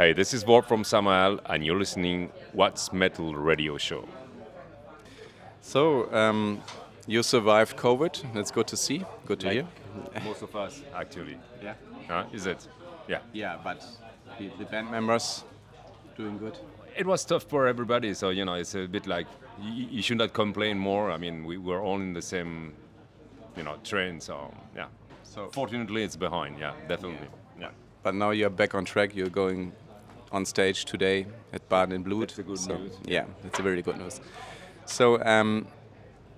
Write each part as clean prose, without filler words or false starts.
Hey, this is Vorph from Samael, and you're listening What's Metal Radio Show. So, you survived COVID. That's good to see. Good to hear. Most of us, actually. Yeah. Is it? Yeah. Yeah, but the band members doing good. It was tough for everybody, so it's a bit like you should not complain more. I mean, we were all in the same, train. So yeah. So, Fortunately, it's behind. Yeah, definitely. Yeah. but now you're back on track. You're going on stage today at Baden and Blut. That's a good news. Yeah, that's a very good news. So,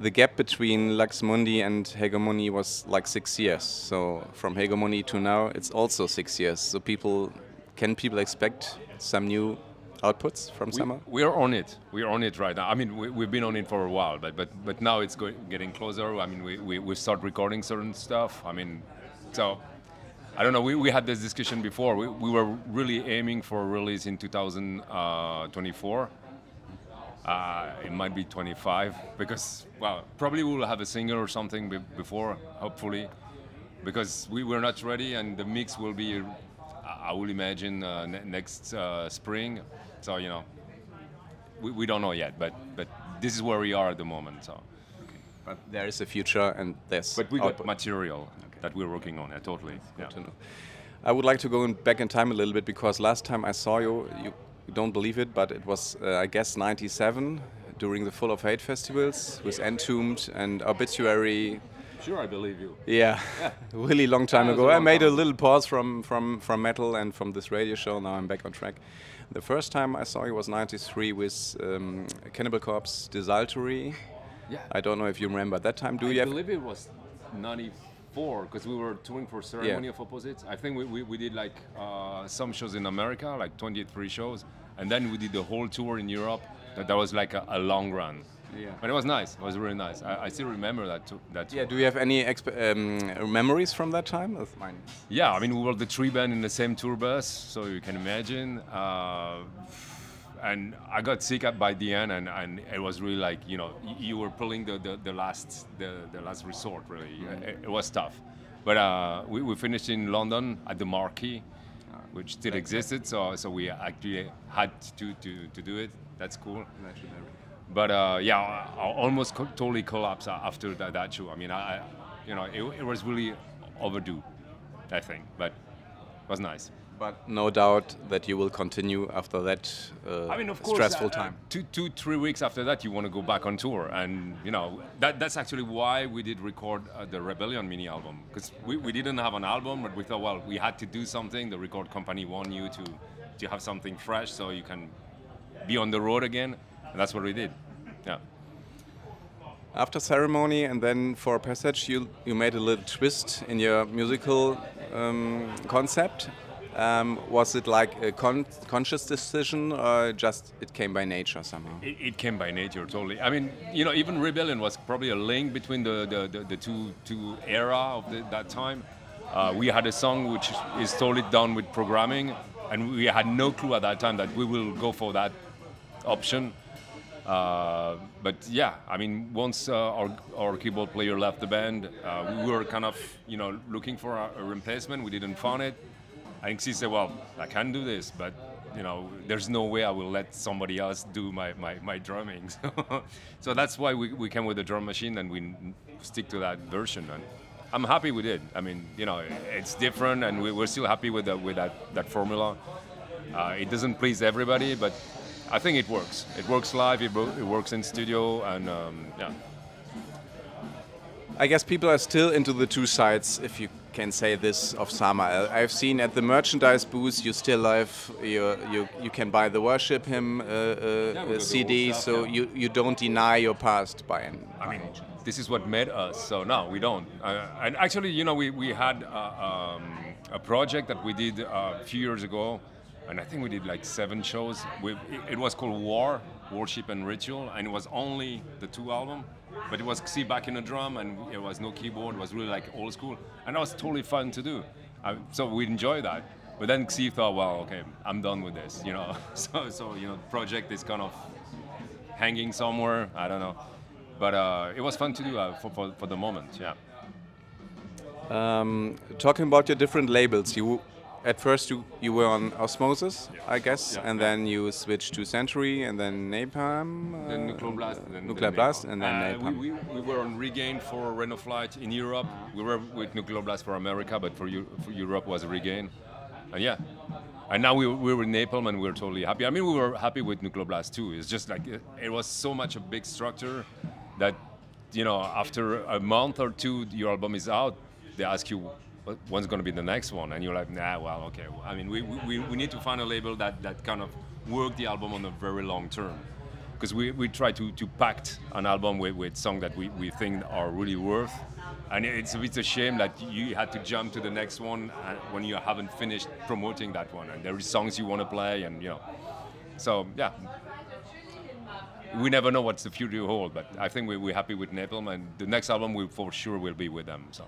the gap between Lux Mundi and Hegemony was like 6 years. So from Hegemony to now, it's also 6 years. So can people expect some new outputs from Summer? We are on it. We are on it right now. I mean, we've been on it for a while, but now it's getting closer. I mean, we start recording certain stuff. I mean, so I don't know. We had this discussion before. We were really aiming for a release in 2024. It might be 25 because, well, probably we'll have a single or something before, hopefully, because we were not ready, and the mix will be, I will imagine, next spring. So we don't know yet, but this is where we are at the moment. So, But there is a future, and there's but we got output. material that we're working on. Totally. Yeah. To know. I would like to go back in time a little bit because last time I saw you don't believe it, but it was, I guess, 97 during the Full of Hate festivals with Entombed and Obituary. Sure, I believe you. Yeah, really long time Yeah, it was ago. a I long made a time. little pause from metal and from this radio show. Now I'm back on track. The first time I saw you was 93 with Cannibal Corpse, Desultory. Yeah. I don't know if you remember that time. Do you I have? believe it was 94 because we were touring for Ceremony of Opposites. I think we did like some shows in America, like 23 shows, and then we did the whole tour in Europe. That was like a long run. Yeah. But it was nice. It was really nice. I still remember that tour. Yeah. Do you have any memories from that time? That's mine. Yeah, I mean, we were the three band in the same tour bus, so you can imagine. And I got sick by the end, and it was really like, you were pulling the last resort, really. It was tough. But we finished in London at the Marquee, which still existed, so we actually had to do it. That's cool. But yeah, I almost totally collapsed after that show. I mean, it was really overdue, I think, but it was nice. But no doubt that you will continue after that I mean, of course, stressful time. 3 weeks after that, you want to go back on tour, and that's actually why we did record the Rebellion mini album, because we didn't have an album, but we thought, well, we had to do something. The record company wanted you to have something fresh, so you can be on the road again, and that's what we did. Yeah. After Ceremony and then for Passage, you made a little twist in your musical concept. Was it like a conscious decision, or just it came by nature somehow? It came by nature, totally. I mean, even Rebellion was probably a link between the two era of that time. We had a song which is totally done with programming, and we had no clue at that time that we will go for that option. But yeah, I mean, once our keyboard player left the band, we were kind of, looking for a replacement. We didn't find it. And Xi said, well, I can do this, but, there's no way I will let somebody else do my drumming. So that's why we came with the drum machine, and we stick to that version. And I'm happy with it. I mean, it's different, and we're still happy with that formula. It doesn't please everybody, but I think it works. It works live, it works in studio, and yeah. I guess people are still into the two sides, if you can say this, of Samael. I've seen at the merchandise booth you still have you can buy the Worship Hymn CD, stuff, so yeah. you don't deny your past by I mean, this is what made us, so no, we don't. And actually, we had a project that we did a few years ago, and I think we did like 7 shows. It was called Worship and Ritual, and it was only the 2 albums. But it was Xi back in the drum, and it was no keyboard. It was really like old school, and that was totally fun to do. So we enjoyed that. But then Xi thought, well, okay, I'm done with this, So the project is kind of hanging somewhere. I don't know, but it was fun to do for the moment. Yeah. Talking about your different labels, you at first you were on Osmosis, Yeah. I guess, Yeah. and then you switched to Century, and then Napalm. Then Nuclear Blast, and then Nuclear Blast, and then Napalm. we were on Regain for Renault Flight in Europe. We were with Nuclear Blast for America, but for Europe was Regain. And yeah. And now we were in Napalm and we were totally happy. I mean, we were happy with Nuclear Blast too. It's just like, it was so much a big structure that, you know, after a month or two, your album is out, they ask you, when's going to be the next one? And you're like, nah, well, okay. I mean, we need to find a label that kind of work the album on a very long term. Because we try to pact an album with songs that we think are really worth. And it's a shame that you had to jump to the next one when you haven't finished promoting that one. And there are songs you want to play, and you know. So yeah, we never know what's the future hold. But I think we're happy with Napalm, and the next album we for sure will be with them. So.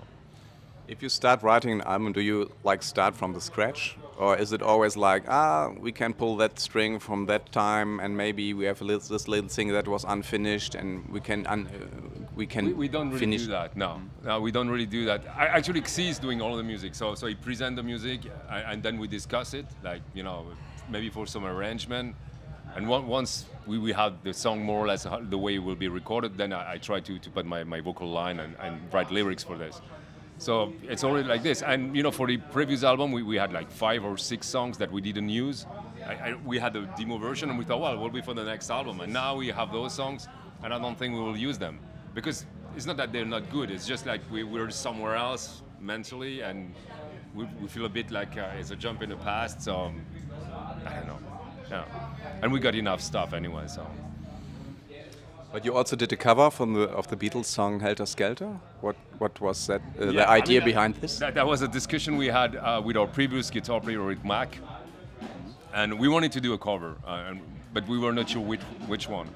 If you start writing an album, do you like start from the scratch, or is it always like, we can pull that string from that time, and maybe we have this little thing that was unfinished, and we can we don't really finish do that. No, we don't really do that. Actually, Xi is doing all the music, so he presents the music, and then we discuss it, like, you know, maybe for some arrangement. And once we have the song more or less the way it will be recorded, then I try to put my vocal line and write lyrics for this. So it's already like this. And, you know, for the previous album, we had like 5 or 6 songs that we didn't use. We had a demo version, and we thought, well, it will be for the next album. And now we have those songs, and I don't think we will use them. Because it's not that they're not good. It's just like we're somewhere else mentally, and we feel a bit like it's a jump in the past. So, I don't know. Yeah. And we got enough stuff anyway, so. But you also did a cover of the Beatles song Helter Skelter. What was that? Yeah, the idea behind this? That was a discussion we had with our previous guitar player, with Mac, and we wanted to do a cover, but we were not sure which one.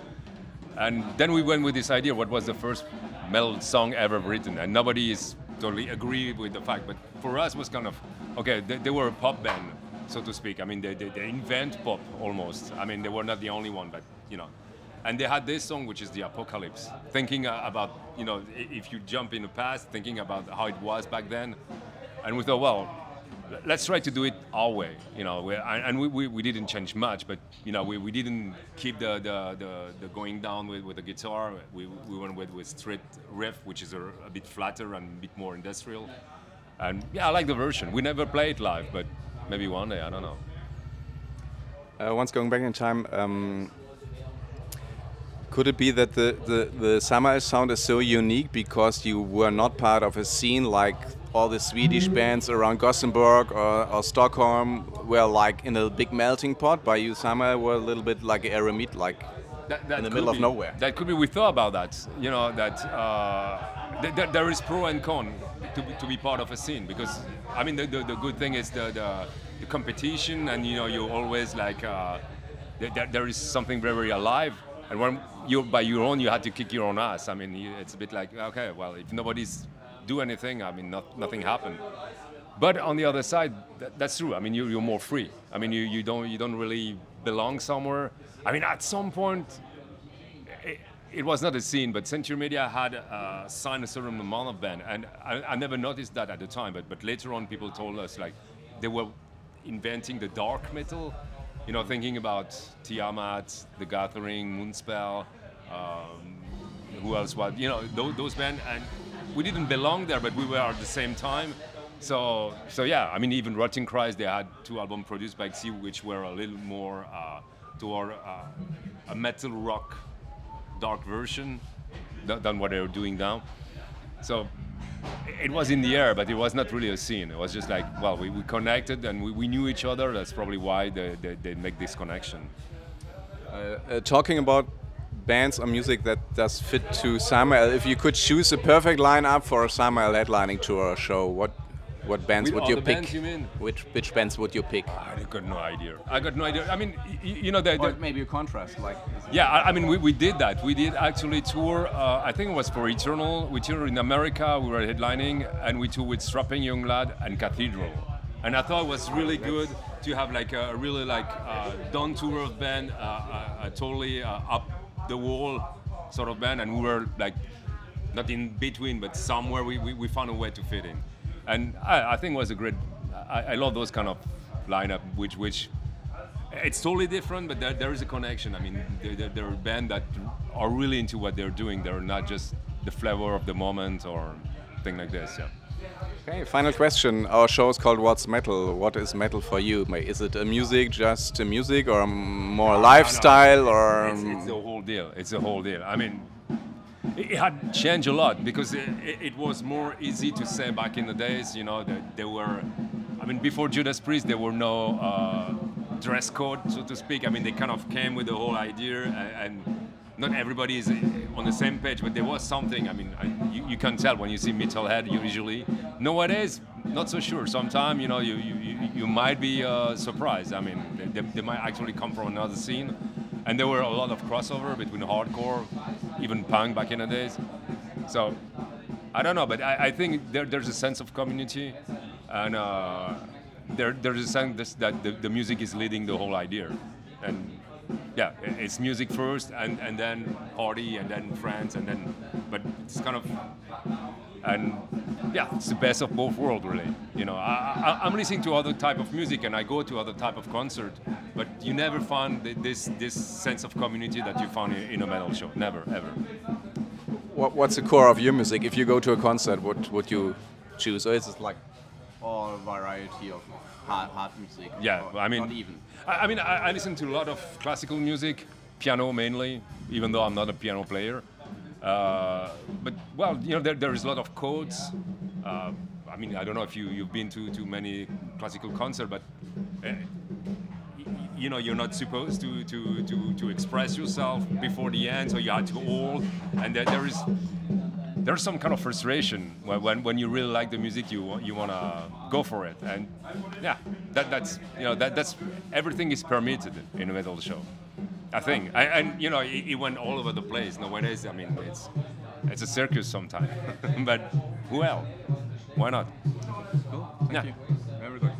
And then we went with this idea: what was the first metal song ever written? And nobody is totally agree with the fact, but for us it was kind of okay. They were a pop band, so to speak. I mean, they invent pop almost. I mean, they were not the only one, but you know. And they had this song, which is The Apocalypse, thinking about, you know, if you jump in the past, thinking about how it was back then. And we thought, well, let's try to do it our way, you know. We didn't change much, but, you know, we didn't keep the going down with the guitar. We went with straight riff, which is a bit flatter and a bit more industrial. And yeah, I like the version. We never play it live, but maybe one day, I don't know. Once going back in time, could it be that the Samael sound is so unique because you were not part of a scene like all the Swedish bands around Gothenburg or Stockholm were like in a big melting pot? By you, Samael were a little bit like an eremit, like that in the middle of nowhere. That could be. We thought about that. You know, that there is pro and con to be part of a scene, because I mean the good thing is the competition, and you know, you always like there is something very alive. And when you're by your own, you had to kick your own ass. I mean, it's a bit like, okay, well, if nobody's do anything, I mean, nothing happened. But on the other side, that's true. I mean, you're more free. I mean, you don't really belong somewhere. I mean, at some point, it was not a scene, but Century Media had signed a certain amount of band, and I never noticed that at the time. But later on, people told us like they were inventing the dark metal. You know, thinking about Tiamat, The Gathering, Moonspell, who else was, you know, those bands, and we didn't belong there, but we were at the same time. So yeah, I mean, even Rotting Christ, they had 2 albums produced by Xi, which were a little more toward a metal rock dark version than what they're doing now. So it was in the air, but it was not really a scene. It was just like, well, we connected and we knew each other. That's probably why they make this connection. Talking about bands or music that does fit to Samael, if you could choose a perfect lineup for a Samael headlining tour or show, what bands would you pick? Bands, you mean? Which bands would you pick? I got no idea. I mean, you know, or maybe a contrast, like. Yeah, I mean, we did that. We did actually tour. I think it was for Eternal. We toured in America. We were headlining, and we toured with Strapping Young Lad and Cathedral. And I thought it was really good to have like a really like down to earth band, a totally up the wall sort of band, and we were like not in between, but somewhere we found a way to fit in. And I think it was a great I love those kind of lineup, which it's totally different, but there is a connection. I mean, there are bands that are really into what they're doing. They're not just the flavor of the moment or thing like this. Yeah. Okay, final question. Our show is called What's Metal? What is metal for you? Is it a music, just a music, or more lifestyle, or? It's the whole deal. It's the whole deal. I mean, it had changed a lot because it was more easy to say back in the days. You know, that there were. I mean, before Judas Priest, there were no dress code, so to speak. I mean, they kind of came with the whole idea, and not everybody is on the same page, but there was something. I mean, you can tell when you see Metalhead usually. Nowadays, not so sure. Sometimes, you know, you might be surprised. I mean, they might actually come from another scene. And there were a lot of crossover between hardcore, even punk back in the days. So, I don't know, but I think there's a sense of community, and there's a sense that the music is leading the whole idea. And yeah, it's music first, and then party, and then friends, and then, but it's kind of, and yeah, it's the best of both worlds, really. You know, I'm listening to other type of music, and I go to other type of concert, but you never find this sense of community that you found in a metal show. Never, ever. What's the core of your music? If you go to a concert, what would you choose? Or is it like all variety of hard music? Yeah, I mean, not even. I mean, I listen to a lot of classical music, piano mainly, even though I'm not a piano player. But well, you know, there is a lot of chords. I mean, I don't know if you've been to many classical concerts, but you know, you're not supposed to express yourself before the end, so you had to hold, and there's some kind of frustration when you really like the music, you wanna go for it, and yeah, that's you know that's everything is permitted in a metal show, I think, and you know it went all over the place. Nowadays, I mean it's a circus sometimes, but well, why not? Cool. Thank Yeah. you. Very good.